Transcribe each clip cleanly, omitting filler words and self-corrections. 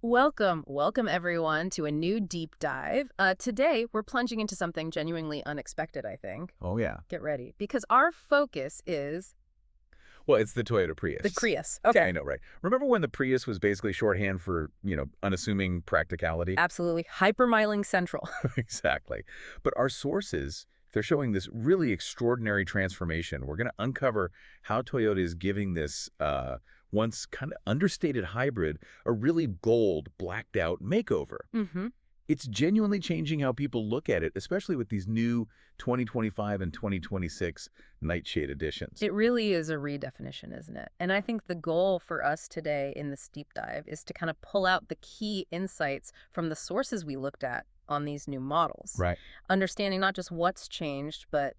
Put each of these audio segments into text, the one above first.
Welcome everyone to a new deep dive. Today, we're plunging into something genuinely unexpected, I think. Oh, yeah. Get ready, because our focus is Well, it's the Toyota the Prius. Prius. Yeah, Okay. I know, right? Remember when the Prius was basically shorthand for, unassuming practicality? Absolutely. Hypermiling Central. Exactly. But our sources, they're showing this really extraordinary transformation. We're going to uncover how Toyota is giving this once kind of understated hybrid a really gold, blacked out makeover. Mm-hmm. It's genuinely changing how people look at it, especially with these new 2025 and 2026 Nightshade editions. It really is a redefinition, isn't it? And I think the goal for us today in this deep dive is to kind of pull out the key insights from the sources we looked at on these new models. Right. Understanding not just what's changed, but,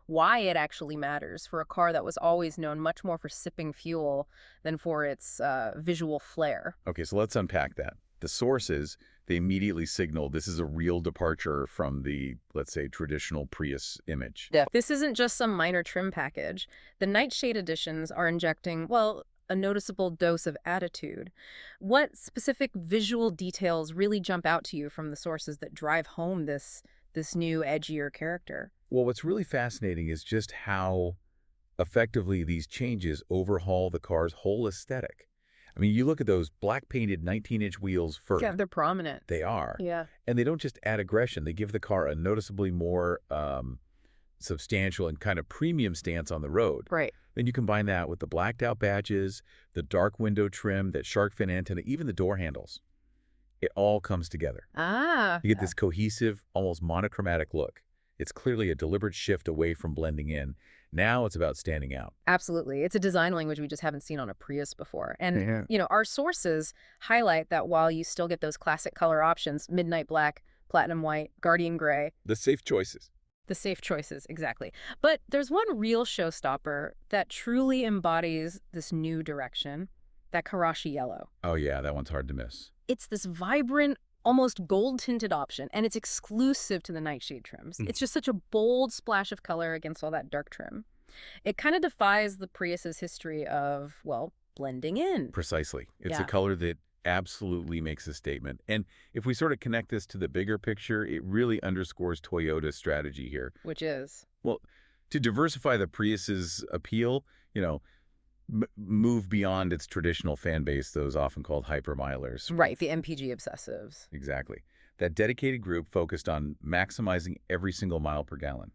why it actually matters for a car that was always known much more for sipping fuel than for its visual flair. Okay, so let's unpack that. The sources, they immediately signal this is a real departure from the, let's say, traditional Prius image. Yeah. This isn't just some minor trim package. The Nightshade editions are injecting, well, a noticeable dose of attitude. What specific visual details really jump out to you from the sources that drive home this new edgier character? Well, what's really fascinating is just how effectively these changes overhaul the car's whole aesthetic. I mean, you look at those black painted 19-inch wheels first. Yeah, they're prominent. They are. Yeah. And they don't just add aggression, they give the car a noticeably more substantial and kind of premium stance on the road. Right. Then you combine that with the blacked out badges, the dark window trim, that shark fin antenna, even the door handles. It all comes together. Ah, You get this cohesive, almost monochromatic look. It's clearly a deliberate shift away from blending in. Now it's about standing out. absolutely. It's a design language we just haven't seen on a Prius before. And, Yeah. our sources highlight that while you still get those classic color options, midnight black, platinum white, guardian gray, The safe choices. the safe choices, exactly. But there's one real showstopper that truly embodies this new direction, that Karashi yellow. Oh yeah, that one's hard to miss. It's this vibrant, almost gold-tinted option, and it's exclusive to the Nightshade trims. Mm. It's just such a bold splash of color against all that dark trim. It kind of defies the Prius's history of, well, blending in. Precisely. It's a Yeah, color that absolutely makes a statement. And if we sort of connect this to the bigger picture, it really underscores Toyota's strategy here. which is Well, to diversify the Prius's appeal, move beyond its traditional fan base, those often called hypermilers. right, the MPG obsessives. Exactly. That dedicated group focused on maximizing every single mile per gallon.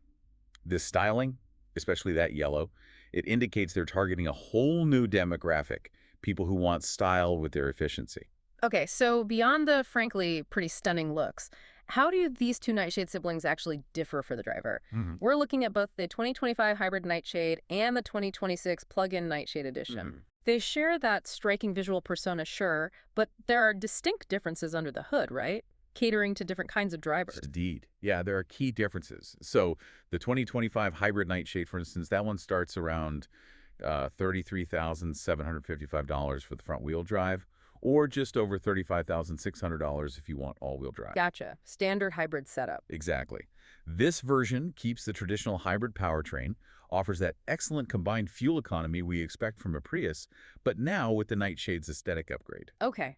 This styling, especially that yellow, it indicates they're targeting a whole new demographic, people who want style with their efficiency. Okay, so beyond the frankly pretty stunning looks, how do these two Nightshade siblings actually differ for the driver? Mhm. We're looking at both the 2025 hybrid Nightshade and the 2026 plug-in Nightshade edition. Mhm. They share that striking visual persona, sure, but there are distinct differences under the hood, right? Catering to different kinds of drivers. Indeed. Yeah, there are key differences. So the 2025 hybrid Nightshade, for instance, that one starts around $33,755 for the front wheel drive, or just over $35,600 if you want all-wheel drive. Gotcha. Standard hybrid setup. Exactly. This version keeps the traditional hybrid powertrain, offers that excellent combined fuel economy we expect from a Prius, but now with the Nightshade's aesthetic upgrade. Okay.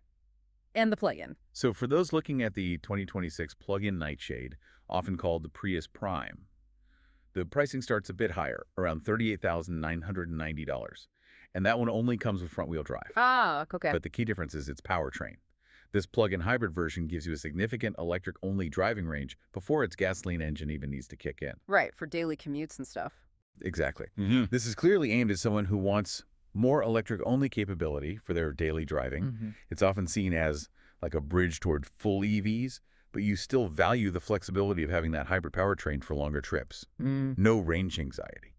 And the plug-in. So for those looking at the 2026 plug-in Nightshade, often called the Prius Prime, the pricing starts a bit higher, around $38,990. And that one only comes with front-wheel drive. Ah, okay. But the key difference is its powertrain. This plug-in hybrid version gives you a significant electric-only driving range before its gasoline engine even needs to kick in. Right, for daily commutes and stuff. Exactly. This is clearly aimed at someone who wants more electric-only capability for their daily driving. It's often seen as like a bridge toward full EVs, but you still value the flexibility of having that hybrid powertrain for longer trips. No range anxiety.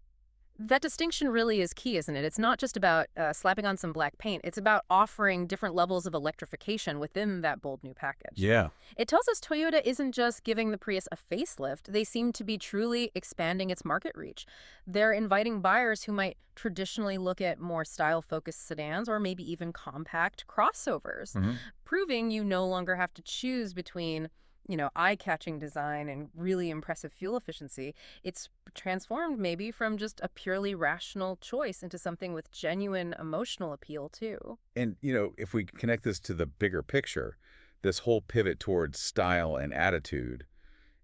That distinction really is key, isn't it? It's not just about slapping on some black paint. It's about offering different levels of electrification within that bold new package. Yeah. It tells us Toyota isn't just giving the Prius a facelift. They seem to be truly expanding its market reach. They're inviting buyers who might traditionally look at more style-focused sedans or maybe even compact crossovers, proving you no longer have to choose between eye-catching design and really impressive fuel efficiency, it's transformed maybe from just a purely rational choice into something with genuine emotional appeal, too. And, if we connect this to the bigger picture, this whole pivot towards style and attitude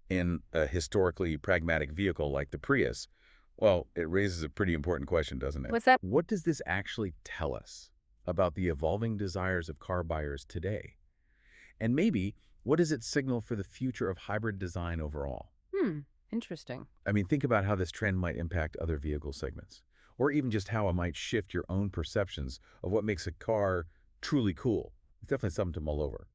in a historically pragmatic vehicle like the Prius, well, it raises a pretty important question, doesn't it? What's that? What does this actually tell us about the evolving desires of car buyers today? And maybe, what does it signal for the future of hybrid design overall? Hmm, interesting. I mean, think about how this trend might impact other vehicle segments, or even just how it might shift your own perceptions of what makes a car truly cool. It's definitely something to mull over.